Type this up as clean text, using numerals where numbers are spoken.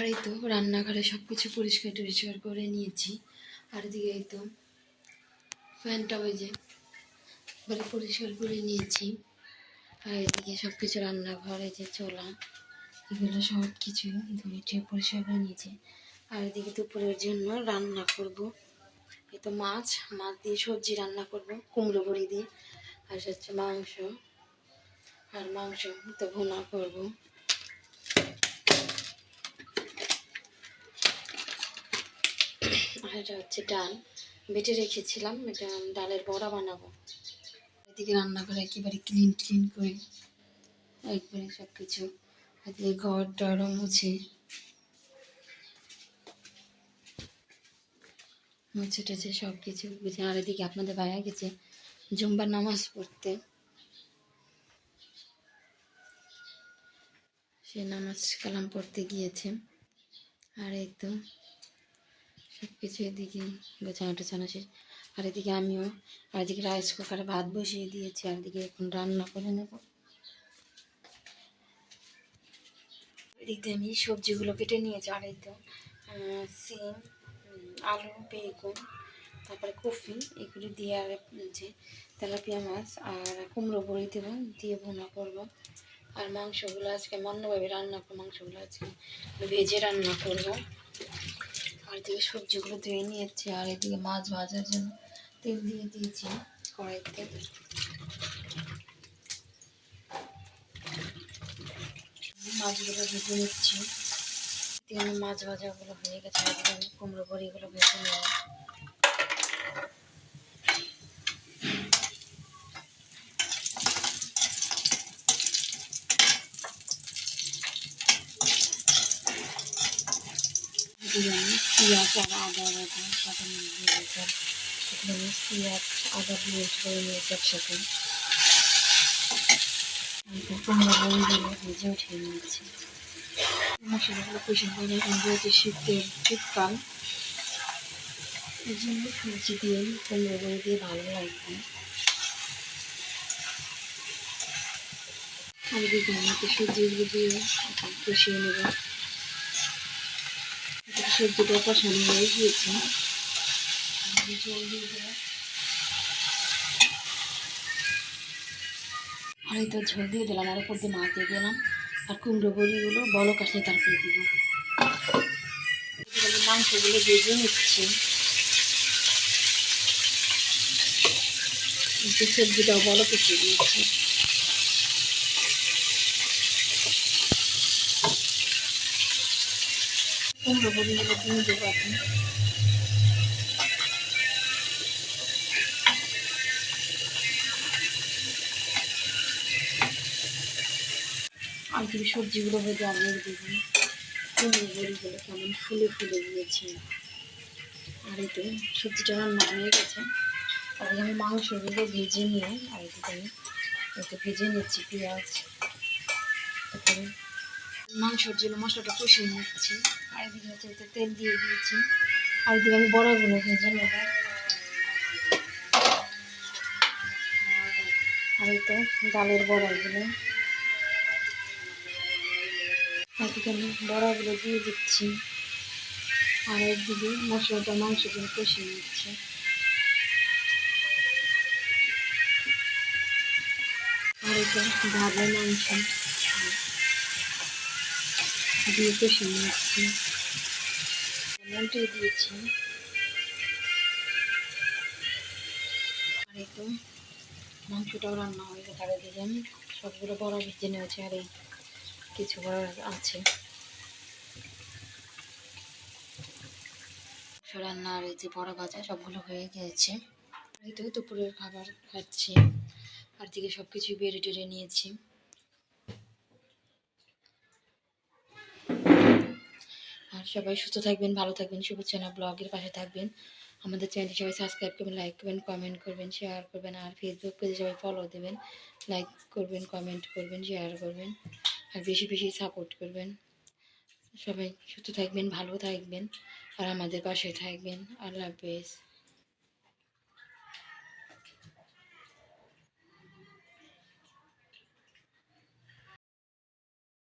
এই তো রান্নাঘরে সব কিছু পরিষ্কার টরিষ্কার করে নিয়েছি। আর এদিকে এই তো ফ্যানটা ওই যে এবারে পরিষ্কার করে নিয়েছি। আর এদিকে সব কিছু রান্নাঘরে যে চলা এগুলো সব কিছু ধুয়ে পরিষ্কার করে নিয়েছি। আর এদিকে দুপুরের জন্য রান্না করব। এই তো মাছ দিয়ে সবজি রান্না করব কুমড়ো বড়ি দিয়ে। আর হচ্ছে মাংস, আর মাংস তো ভুনা করব। আর এটা হচ্ছে ডাল বেটে রেখেছিলাম, এটা ডালের বড়া বানাবো। এদিকে রান্নাঘরে একেবারে ক্লিন করে একবারে সব কিছু, এদিকে ঘর টরও মুছে টুছে সব কিছু বুঝে। আর এদিকে আপনাদের ভাইয়া গেছে জুম্বার নামাজ পড়তে, সে নামাজ কালাম পড়তে গিয়েছে। আর এই তো সব কিছু এদিকে গোছানো টোছানো শেষ। আর এদিকে আমিও, আর এদিকে রাইস কুকারে ভাত বসিয়ে দিয়েছি। আর এদিকে এখন রান্না করে নেব। এদিকে আমি সবজিগুলো কেটে নিয়েছি। আর এই তো সিম, আলু, বেগুন, তারপরে কফি এগুলো দিয়ে, আর যে তেলাপিয়া মাছ আর কুমড়ো বড়ি দেবো, দিয়ে ভুনা করবো। আর মাংসগুলো আজকে অন্যভাবে রান্না করবো, মাংসগুলো আজকে ভেজে রান্না করবো। আর এদিকে সবজিগুলো ধুয়ে নিয়েছি। আর এদিকে মাছ ভাজার জন্য তেল দিয়ে দিয়েছি কড়াইতে। মাছগুলো ভেজে নিচ্ছি। আমি মাছ ভাজাগুলো হয়ে গেছে। এদিকে আমি কুমড়ো বড়িগুলো ভেজে নেব। পেঁয়াজ আর আদা বাটা এখানে পেঁয়াজ আদা পেঁয়াজ করে নিয়েছি একসাথে। কুমড়ো বড়িগুলো ভেজে উঠিয়ে নিয়েছি। মশলাগুলো কষে করে যেহেতু শীতকাল, এই জন্য সবজি দিয়ে কুমড়ো বড়ি দিয়ে ভালো লাগবে। আর এদিকে আমাকে সবজিগুলো দিয়ে কষিয়ে নেব। সবজিটা কষানো হয়ে গিয়েছে, জল দিয়ে দেবো। আর এই তো ঝোল দিয়ে দিলাম, আর উপর দিয়ে মাছ দিয়ে দিলাম। আর কুমড়ো বড়িগুলো বলক আসলে তারপরে দিব। মাংসগুলো ভেজে নিচ্ছি। সবজিটাও বলক এসে দিয়েছি। কুমড়ো বড়িগুলো দিয়ে দেবো এখন। আর যদি সবজিগুলো ভেজে আগে দেবেন। কুমড়ো বড়িগুলো কেমন ফুলে ফুলে গিয়েছে। আর এই তো সবজিটা রান্না হয়ে গেছে। আর আমি মাংসগুলো ভেজে নিয়ে, আর এদিকে আমি ভেজে নিচ্ছি পেঁয়াজ, তারপরে মাংসের জন্য মশলাটা কষিয়ে নিচ্ছি। আর এদিকে হচ্ছে তেল দিয়ে দিয়েছি। আর এদিকে আমি বড়াগুলো ভেজে নেব। আর এই তো ডালের বড়াগুলো, এদিকে আমি বড়াগুলো দিয়ে দিচ্ছি। আর একদিকে মশলাটা মাংসগুলো কষিয়ে নিচ্ছি। আর এটা ভাজা মাংস দিয়ে কষিয়ে নিচ্ছি। উল্টে দিয়েছি। আর এই তো মাংসটাও রান্না হয়ে গেছে। আর এদিকে আমি সবগুলো বড়া ভেজে নিয়েছি। আর এই কিছু বড়া আছে রান্না। আর এই যে বড়া ভাজা সবগুলো হয়ে গিয়েছে। এই তো দুপুরের খাবার খাচ্ছি। আর দিকে সব কিছু বেড়ে টেড়ে নিয়েছি। আর সবাই সুস্থ থাকবেন, ভালো থাকবেন, শুভেচ্ছা ব্লগের পাশে থাকবেন। আমাদের চ্যানেলটি সবাই সাবস্ক্রাইব করবেন, লাইক করবেন, কমেন্ট করবেন, শেয়ার করবেন। আর ফেসবুক পেজে সবাই ফলো দেবেন, লাইক করবেন, কমেন্ট করবেন, শেয়ার করবেন। আর বেশি বেশি সাপোর্ট করবেন। সবাই সুস্থ থাকবেন, ভালো থাকবেন, আর আমাদের পাশে থাকবেন। আল্লাহ হাফেজ।